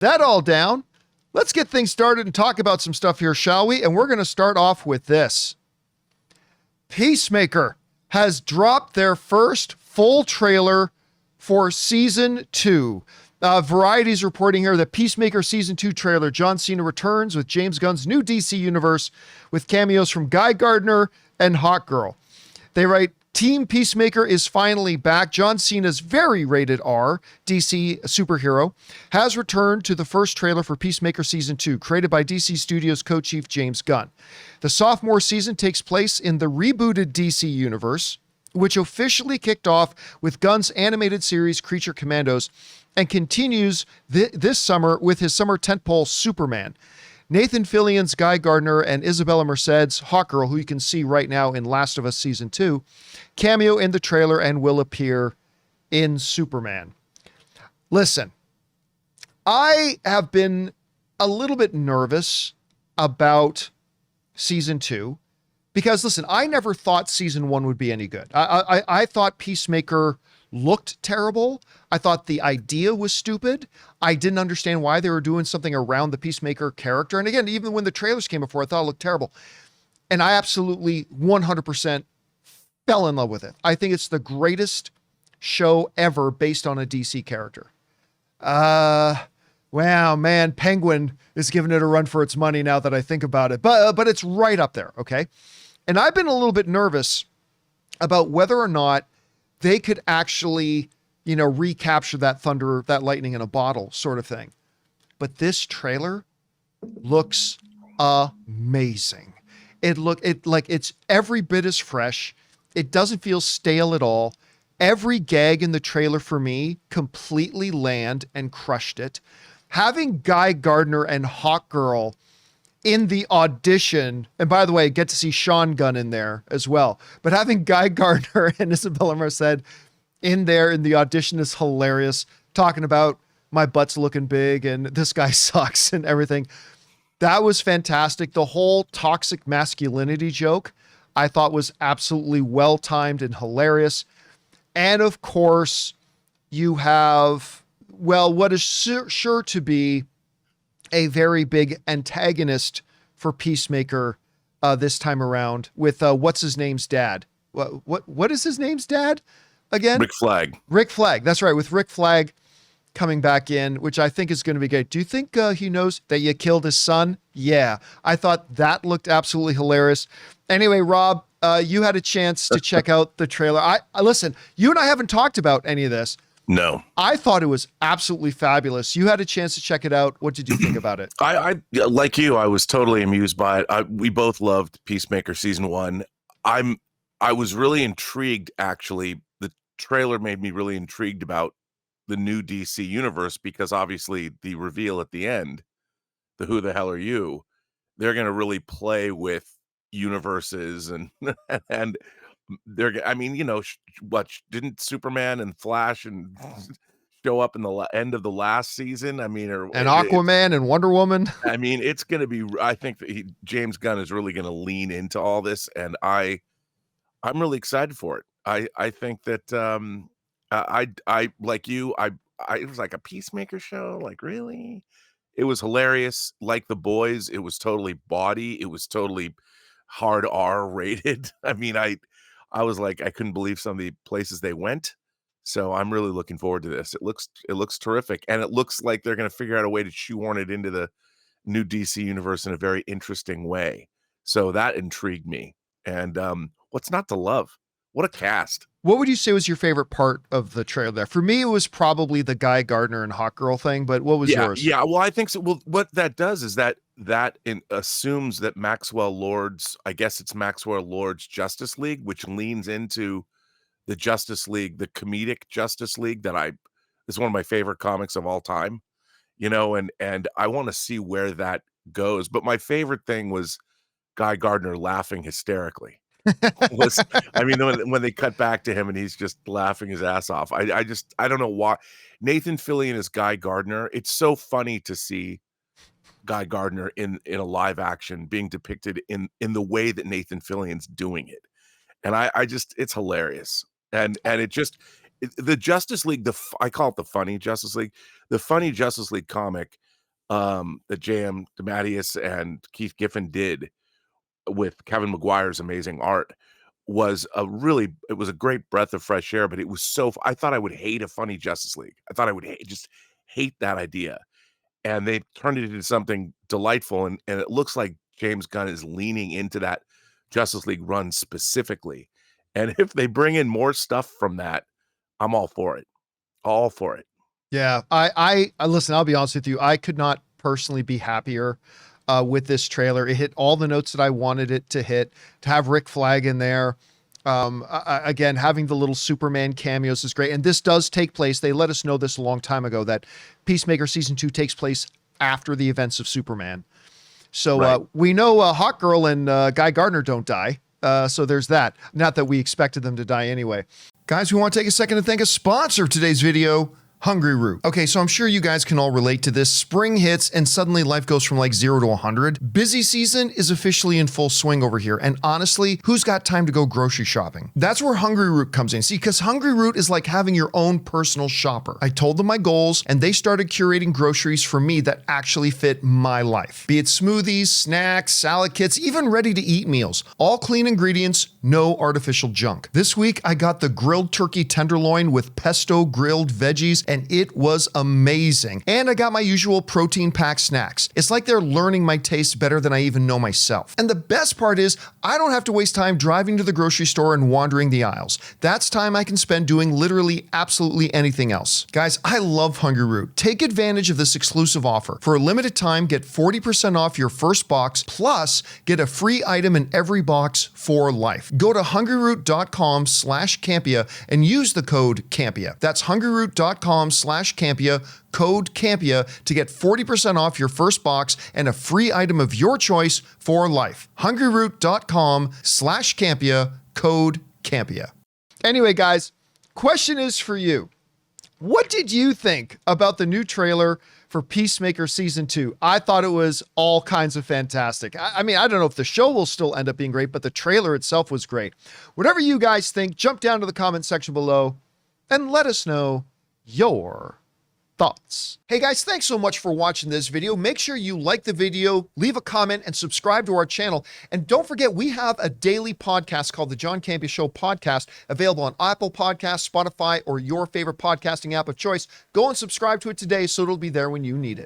that all down, let's get things started and talk about some stuff here, shall we? And we're going to start off with this. Peacemaker has dropped their first full trailer for season 2. Variety's reporting here that Peacemaker season 2 trailer, John Cena returns with James Gunn's new DC universe with cameos from Guy Gardner and Hawkgirl. They write, Team Peacemaker is finally back. John Cena's very rated R DC superhero has returned to the first trailer for Peacemaker Season 2, created by DC Studios co-chief James Gunn. The sophomore season takes place in the rebooted DC universe, which officially kicked off with Gunn's animated series Creature Commandos and continues this summer with his summer tentpole Superman. Nathan Fillion's Guy Gardner and Isabella Merced's Hawkgirl, who you can see right now in Last of Us Season 2, cameo in the trailer and will appear in Superman. Listen, I have been a little bit nervous about Season 2 because, listen, I never thought Season 1 would be any good. I thought Peacemaker looked terrible. I thought the idea was stupid. I didn't understand why they were doing something around the Peacemaker character. And again, even when the trailers came before, I thought it looked terrible. And I absolutely 100% fell in love with it. I think it's the greatest show ever based on a DC character. Wow, man, Penguin is giving it a run for its money now that I think about it. But it's right up there, okay? And I've been a little bit nervous about whether or not they could actually, recapture that thunder, that lightning in a bottle sort of thing. But this trailer looks amazing. It's every bit as fresh. It doesn't feel stale at all. Every gag in the trailer for me completely land and crushed it. Having Guy Gardner and Hawkgirl in the audition, and by the way, get to see Sean Gunn in there as well, but having Guy Gardner and Isabella Merced in there in the audition is hilarious, talking about my butt's looking big and this guy sucks and everything. That was fantastic. The whole toxic masculinity joke I thought was absolutely well-timed and hilarious. And of course, you have, what is sure to be a very big antagonist for Peacemaker this time around with what's his name's dad. What is his name's dad again? Rick Flag. That's right. With Rick Flag coming back in, which I think is going to be great. Do you think he knows that you killed his son? Yeah. I thought that looked absolutely hilarious. Anyway, Rob, you had a chance to check out the trailer. I listen, you and I haven't talked about any of this. No. I thought it was absolutely fabulous. You had a chance to check it out. What did you think about it? I like you, I was totally amused by it. We both loved Peacemaker Season 1. I was really intrigued, actually. The trailer made me really intrigued about the new DC universe because obviously the reveal at the end, the who the hell are you, they're going to really play with universes and and didn't Superman and Flash and show up in the end of the last season? And Aquaman and Wonder Woman. It's going to be, I think that James Gunn is really going to lean into all this, and I'm really excited for it. I think that I like you, it was like a Peacemaker show, like really? It was hilarious. Like The Boys, it was totally bawdy. It was totally hard R rated. I was like, I couldn't believe some of the places they went. So I'm really looking forward to this. It looks terrific. And it looks like they're going to figure out a way to shoehorn it into the new DC universe in a very interesting way. So that intrigued me. And what's not to love? What a cast. What would you say was your favorite part of the trailer there? For me, it was probably the Guy Gardner and Hawkgirl thing, but what was yours? Yeah, well, I think so. Well, what that does is that assumes that Maxwell Lord's Justice League, which leans into the Justice League, the comedic Justice League that is one of my favorite comics of all time, and I want to see where that goes. But my favorite thing was Guy Gardner laughing hysterically. When they cut back to him and he's just laughing his ass off. I don't know why. Nathan Fillion is Guy Gardner. It's so funny to see Guy Gardner in a live action being depicted in the way that Nathan Fillion's doing it. And it's hilarious. And the Justice League, I call it the funny Justice League. The funny Justice League comic that J.M. DeMatteis and Keith Giffen did with Kevin McGuire's amazing art it was a great breath of fresh air, but it was I thought I would hate a funny Justice League. I thought I would just hate that idea. And they turned it into something delightful. And it looks like James Gunn is leaning into that Justice League run specifically. And if they bring in more stuff from that, I'm all for it. All for it. Yeah, I listen, I'll be honest with you. I could not personally be happier with this trailer. It hit all the notes that I wanted it to hit. To have Rick Flag in there, again, having the little Superman cameos is great. And this does take place. They let us know this a long time ago that Peacemaker season 2 takes place after the events of Superman. So Right. We know Hawkgirl and Guy Gardner don't die. So there's that. Not that we expected them to die anyway. Guys, we want to take a second to thank a sponsor of today's video, Hungryroot. Okay, so I'm sure you guys can all relate to this. Spring hits and suddenly life goes from like 0 to 100. Busy season is officially in full swing over here. And honestly, who's got time to go grocery shopping? That's where Hungryroot comes in. See, because Hungryroot is like having your own personal shopper. I told them my goals and they started curating groceries for me that actually fit my life. Be it smoothies, snacks, salad kits, even ready to eat meals. All clean ingredients, no artificial junk. This week, I got the grilled turkey tenderloin with pesto grilled veggies, and it was amazing. And I got my usual protein-packed snacks. It's like they're learning my taste better than I even know myself. And the best part is, I don't have to waste time driving to the grocery store and wandering the aisles. That's time I can spend doing literally absolutely anything else. Guys, I love Hungryroot. Take advantage of this exclusive offer. For a limited time, get 40% off your first box, plus get a free item in every box for life. Go to hungryroot.com/Campea and use the code Campea. That's hungryroot.com/Campea, code Campea, to get 40% off your first box and a free item of your choice for life. hungryroot.com/Campea, code Campea. Anyway, guys, question is for you. What did you think about the new trailer for Peacemaker season 2? I thought it was all kinds of fantastic. I mean, I don't know if the show will still end up being great, but the trailer itself was great. Whatever you guys think, jump down to the comment section below and let us know your thoughts. Hey guys, thanks so much for watching this video. Make sure you like the video, leave a comment, and subscribe to our channel. And don't forget, we have a daily podcast called the John Campea Show podcast, available on Apple Podcasts, Spotify, or your favorite podcasting app of choice. Go and subscribe to it today so it'll be there when you need it.